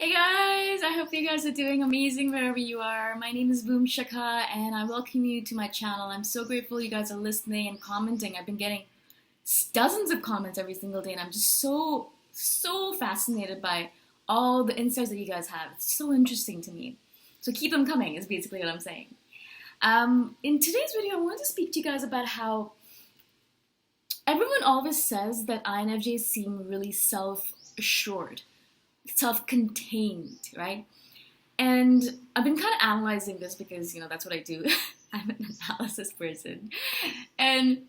Hey guys, I hope you guys are doing amazing wherever you are. My name is Boom Shaka and I welcome you to my channel. I'm so grateful you guys are listening and commenting. I've been getting dozens of comments every single day and I'm just so fascinated by all the insights that you guys have. It's so interesting to me. So keep them coming is basically what I'm saying. In today's video, I want to speak to you guys about how everyone always says that INFJs seem really self-assured, self-contained, right? And I've been kind of analyzing this because, that's what I do. I'm an analysis person. And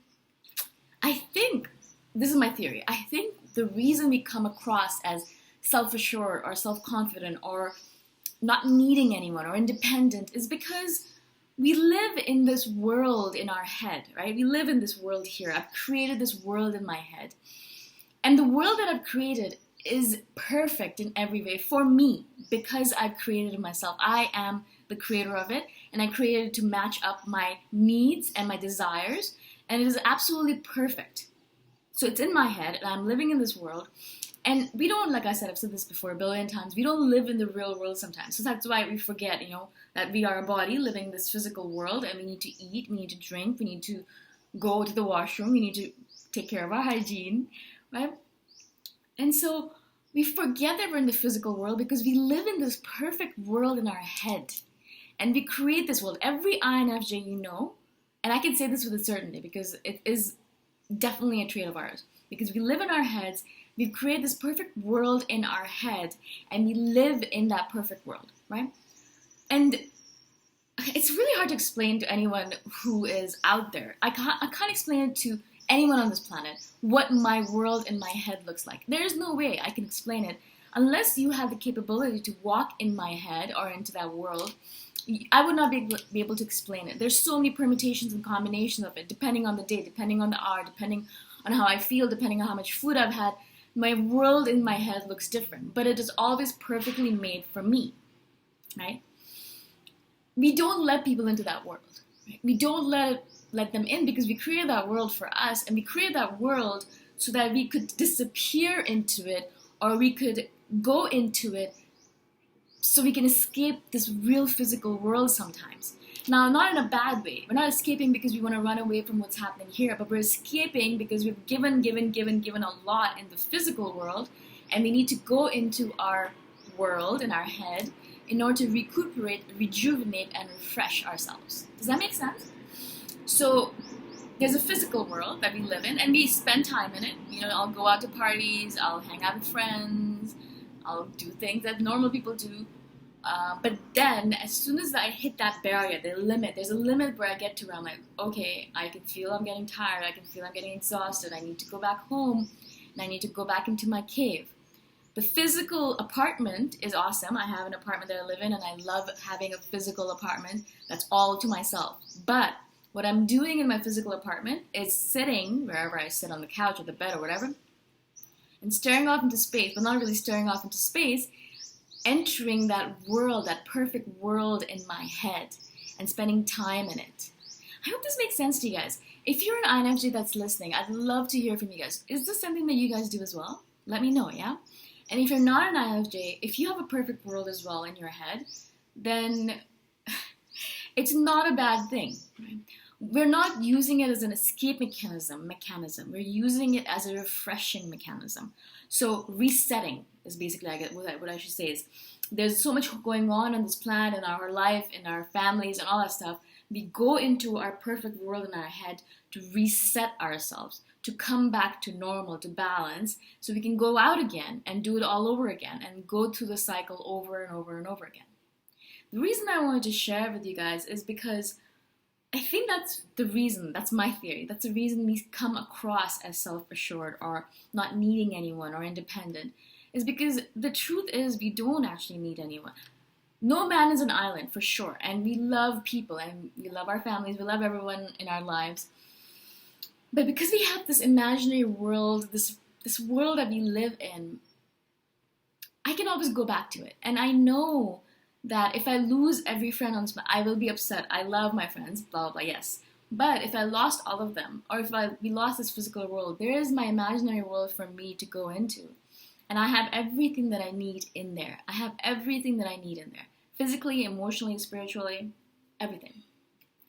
I think, this is my theory, I think the reason we come across as self-assured or self-confident or not needing anyone or independent is because we live in this world in our head, right? We live in this world here. I've created this world in my head. And the world that I've created is perfect in every way for me because I've created it myself. I am the creator of it, and I created it to match up my needs and my desires, and it is absolutely perfect. So it's in my head, and I'm living in this world, and we don't, like I said, I've said this before a billion times, we don't live in the real world sometimes. So that's why we forget, that we are a body living in this physical world, and we need to eat, we need to drink, we need to go to the washroom, we need to take care of our hygiene, right? And so we forget that we're in the physical world because we live in this perfect world in our head. And we create this world. Every INFJ and I can say this with a certainty because it is definitely a trait of ours. Because we live in our heads, we've created this perfect world in our head, and we live in that perfect world, right? And it's really hard to explain to anyone who is out there. I can't explain it to anyone on this planet what my world in my head looks like. There is no way I can explain it unless you have the capability to walk in my head or into that world. I would not be able to explain it. There's so many permutations and combinations of it, depending on the day, depending on the hour, depending on how I feel, depending on how much food I've had. My world in my head looks different, but it is always perfectly made for me, right? We don't let people into that world. Right? We don't let them in because we created that world for us, and we created that world so that we could disappear into it or we could go into it so we can escape this real physical world sometimes. Now, not in a bad way. We're not escaping because we want to run away from what's happening here, but we're escaping because we've given a lot in the physical world, and we need to go into our world in our head in order to recuperate, rejuvenate, and refresh ourselves. Does that make sense? So there's a physical world that we live in, and we spend time in it. I'll go out to parties, I'll hang out with friends, I'll do things that normal people do. But then, as soon as I hit that barrier, there's a limit where I get to where I'm like, okay, I can feel I'm getting tired, I can feel I'm getting exhausted, I need to go back home, and I need to go back into my cave. The physical apartment is awesome. I have an apartment that I live in, and I love having a physical apartment that's all to myself. But what I'm doing in my physical apartment is sitting, wherever I sit on the couch or the bed or whatever, and staring off into space, but not really staring off into space, entering that world, that perfect world in my head, and spending time in it. I hope this makes sense to you guys. If you're an INFJ that's listening, I'd love to hear from you guys. Is this something that you guys do as well? Let me know, yeah? And if you're not an INFJ, if you have a perfect world as well in your head, then it's not a bad thing, right? We're not using it as an escape mechanism. We're using it as a refreshing mechanism. So resetting is basically, what I should say is, there's so much going on this planet, in our life, in our families, and all that stuff. We go into our perfect world in our head to reset ourselves, to come back to normal, to balance, so we can go out again and do it all over again and go through the cycle over and over and over again. The reason I wanted to share it with you guys is because I think that's my theory. That's the reason we come across as self-assured or not needing anyone or independent, is because the truth is we don't actually need anyone. No man is an island, for sure, and we love people, and we love our families, we love everyone in our lives. But because we have this imaginary world, this world that we live in, I can always go back to it. And I know that if I lose every friend on this, I will be upset. I love my friends, blah, blah, blah, yes. But if I lost all of them, or if we lost this physical world, there is my imaginary world for me to go into. And I have everything that I need in there. I have everything that I need in there. Physically, emotionally, spiritually, everything.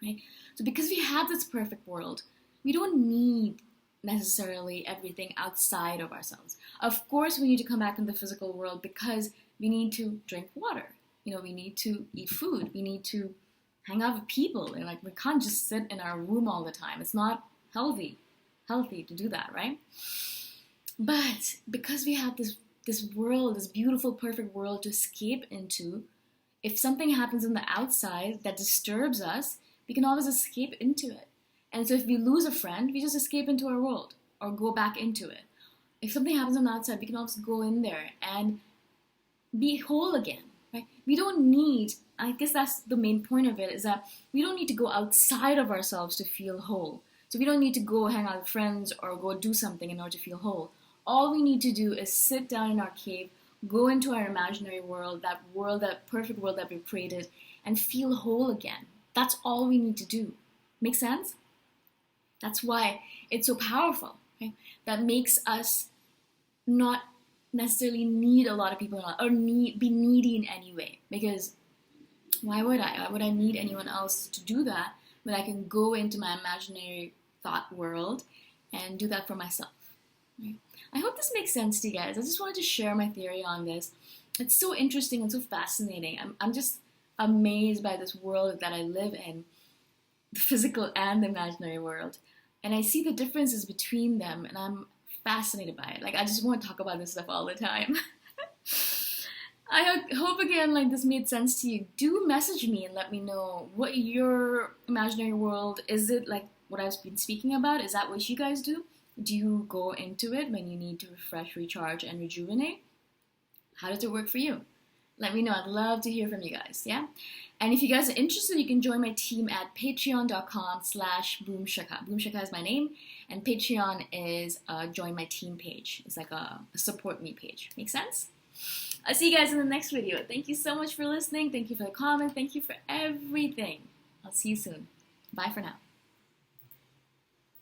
Right? So because we have this perfect world, we don't need necessarily everything outside of ourselves. Of course, we need to come back in the physical world because we need to drink water. We need to eat food. We need to hang out with people. And we can't just sit in our room all the time. It's not healthy to do that, right? But because we have this world, this beautiful, perfect world to escape into, if something happens on the outside that disturbs us, we can always escape into it. And so if we lose a friend, we just escape into our world or go back into it. If something happens on the outside, we can always go in there and be whole again, right? We don't need, I guess that's the main point of it, is that we don't need to go outside of ourselves to feel whole. So we don't need to go hang out with friends or go do something in order to feel whole. All we need to do is sit down in our cave, go into our imaginary world, that perfect world that we've created, and feel whole again. That's all we need to do. Make sense? That's why it's so powerful. Okay? That makes us not necessarily need a lot of people or be needy in any way. Because why would I? Why would I need anyone else to do that when I can go into my imaginary thought world and do that for myself? Right? I hope this makes sense to you guys. I just wanted to share my theory on this. It's so interesting and so fascinating. I'm just amazed by this world that I live in, the physical and the imaginary world. And I see the differences between them, and I'm fascinated by it. I just want to talk about this stuff all the time. I hope again, this made sense to you. Do message me and let me know what your imaginary world is. It like what I've been speaking about? Is that what you guys do? Do you go into it when you need to refresh, recharge, and rejuvenate? How does it work for you? Let me know. I'd love to hear from you guys, yeah? And if you guys are interested, you can join my team at patreon.com/boomshaka. Boomshaka is my name, and Patreon is a join my team page. It's like a support me page. Make sense? I'll see you guys in the next video. Thank you so much for listening. Thank you for the comment. Thank you for everything. I'll see you soon. Bye for now.